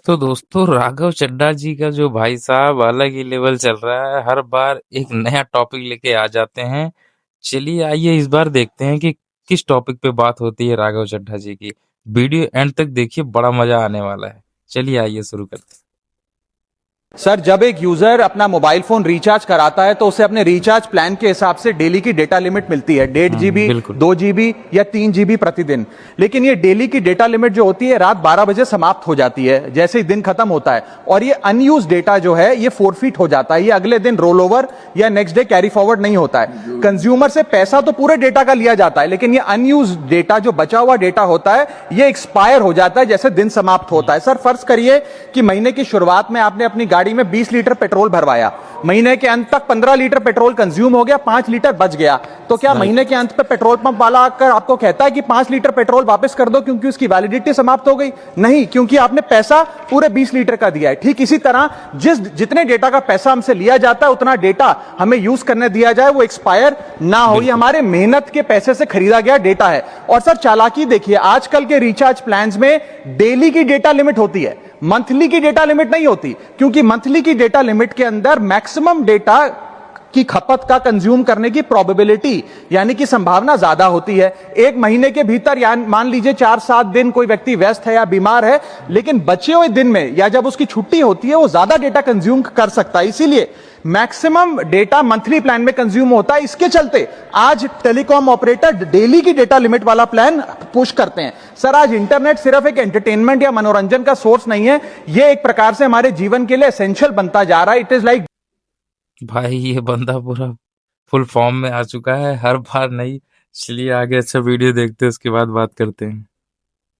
तो दोस्तों राघव चड्ढा जी का जो भाई साहब अलग ही लेवल चल रहा है। हर बार एक नया टॉपिक लेके आ जाते हैं। चलिए आइए इस बार देखते हैं कि किस टॉपिक पे बात होती है राघव चड्ढा जी की। वीडियो एंड तक देखिए, बड़ा मजा आने वाला है। चलिए आइए शुरू करते सर, जब एक यूजर अपना मोबाइल फोन रिचार्ज कराता है तो उसे अपने रिचार्ज प्लान के हिसाब से डेली की डेटा लिमिट मिलती है, 1.5 GB, बिल्कुल 2 GB या 3 GB प्रतिदिन। लेकिन ये डेली की डेटा लिमिट जो होती है रात 12 बजे समाप्त हो जाती है, जैसे ही दिन खत्म होता है। और ये अनयूज डेटा जो है ये फोरफिट हो जाता है, ये अगले दिन रोल ओवर या नेक्स्ट डे कैरी फॉरवर्ड नहीं होता है। कंज्यूमर से पैसा तो पूरे डेटा का लिया जाता है, लेकिन ये अनयूज डेटा, जो बचा हुआ डेटा होता है, ये एक्सपायर हो जाता है जैसे दिन समाप्त होता है। सर, फर्ज करिए कि महीने की शुरुआत में आपने अपनी गाड़ी में 20 लीटर पेट्रोल भरवाया, महीने के अंत तक 15 लीटर पेट्रोल कंज्यूम हो गया, 5 लीटर बच गया। तो क्या महीने के अंत पे पेट्रोल पंप वाला आकर आपको कहता है कि 5 लीटर पेट्रोल वापस कर दो क्योंकि उसकी वैलिडिटी समाप्त हो गई? नहीं, क्योंकि आपने पैसा पूरे 20 लीटर का दिया है। ठीक इसी तरह जितने डेटा का पैसा हमसे लिया जाता है उतना डेटा हमें यूज करने दिया जाए, वो एक्सपायर ना हो। ये हमारे मेहनत के पैसे से खरीदा गया डेटा है। और सर, चालाकी देखिए, आजकल के रिचार्ज प्लान्स में डेली की डेटा लिमिट होती है, मंथली की डेटा लिमिट नहीं होती, क्योंकि मंथली की डेटा लिमिट के अंदर मैक्सिमम डेटा की खपत का कंज्यूम करने की प्रोबेबिलिटी यानी कि संभावना ज्यादा होती है। एक महीने के भीतर या मान लीजिए 4-7 दिन कोई व्यक्ति व्यस्त है या बीमार है, लेकिन बचे हुए दिन में या जब उसकी छुट्टी होती है वो ज्यादा डेटा कंज्यूम कर सकता है। इसीलिए मैक्सिमम डेटा मंथली प्लान में कंज्यूम होता है। इसके चलते आज टेलीकॉम ऑपरेटर डेली की डेटा लिमिट वाला प्लान पुश करते हैं। सर, आज इंटरनेट सिर्फ एक एंटरटेनमेंट या मनोरंजन का सोर्स नहीं है, यह एक प्रकार से हमारे जीवन के लिए एसेंशियल बनता जा रहा है। इट इज लाइक भाई, ये बंदा पूरा फुल फॉर्म में आ चुका है, हर बार नहीं। चलिए आगे अच्छा वीडियो देखते हैं, उसके बाद बात करते हैं।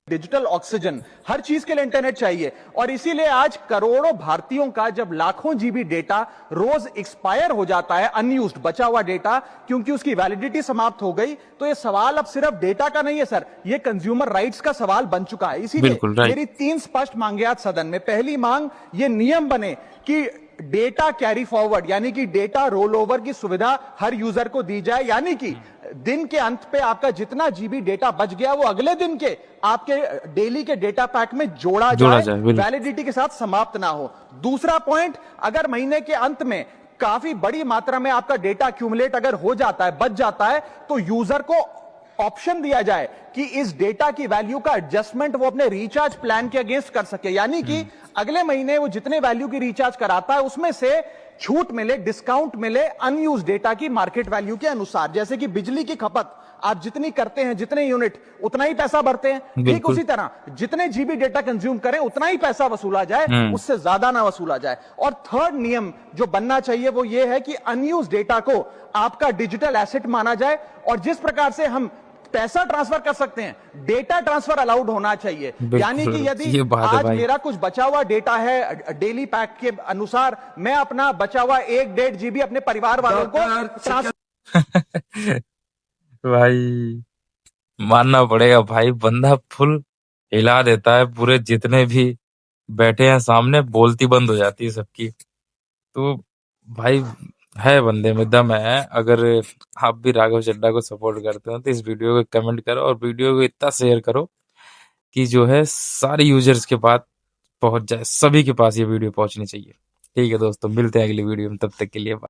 Digital oxygen. हर चीज के लिए इंटरनेट चाहिए, और इसीलिए आज करोड़ों भारतीयों का जब लाखों जीबी डेटा रोज एक्सपायर हो जाता है, अनयूज्ड बचा हुआ डेटा, क्योंकि उसकी वैलिडिटी समाप्त हो गई, तो ये सवाल अब सिर्फ डेटा का नहीं है सर, ये कंज्यूमर राइट्स का सवाल बन चुका है। इसीलिए मेरी 3 स्पष्ट मांगे आज सदन में। पहली मांग, ये नियम बने कि डेटा कैरी फॉरवर्ड यानी कि डेटा रोल ओवर की सुविधा हर यूजर को दी जाए, यानी कि दिन के अंत पे आपका जितना जीबी डेटा बच गया वो अगले दिन के आपके डेली के डेटा पैक में जोड़ा जाए, वैलिडिटी के साथ समाप्त ना हो। दूसरा पॉइंट, अगर महीने के अंत में काफी बड़ी मात्रा में आपका डेटा एक्यूमुलेट अगर हो जाता है, बच जाता है, तो यूजर को ऑप्शन दिया जाए कि इस डेटा की वैल्यू का एडजस्टमेंट वो अपने रिचार्ज प्लान के अगेंस्ट कर सके, यानी कि अगले महीने वो जितने वैल्यू की रिचार्ज कराता है उसमें से छूट मिले, डिस्काउंट मिले अनयूज डेटा की मार्केट वैल्यू के अनुसार। जैसे कि बिजली की खपत आप जितनी करते हैं, जितने यूनिट, उतना ही पैसा भरते हैं। ठीक उसी तरह जितने जीबी डेटा कंज्यूम करें उतना ही पैसा वसूला जाए, उससे ज्यादा ना वसूला जाए। और थर्ड नियम जो बनना चाहिए वो ये है कि अनयूज डेटा को आपका डिजिटल एसेट माना जाए, और जिस प्रकार से हम पैसा ट्रांसफर कर सकते हैं, डेटा ट्रांसफर अलाउड होना चाहिए। यानी कि यदि आज मेरा कुछ बचा हुआ डेटा है डेली पैक के अनुसार, मैं अपना बचा हुआ 1-1.5 GB अपने परिवार वालों को ट्रांसफर भाई मानना पड़ेगा, भाई बंदा फुल हिला देता है। पूरे जितने भी बैठे हैं सामने, बोलती बंद हो जाती है सबकी। तो भाई है, बंदे में दम है। अगर आप भी राघव चड्ढा को सपोर्ट करते हो तो इस वीडियो को कमेंट करो और वीडियो को इतना शेयर करो कि जो है सारे यूजर्स के पास पहुंच जाए, सभी के पास ये वीडियो पहुंचनी चाहिए। ठीक है दोस्तों, मिलते हैं अगली वीडियो में, तब तक के लिए बाय।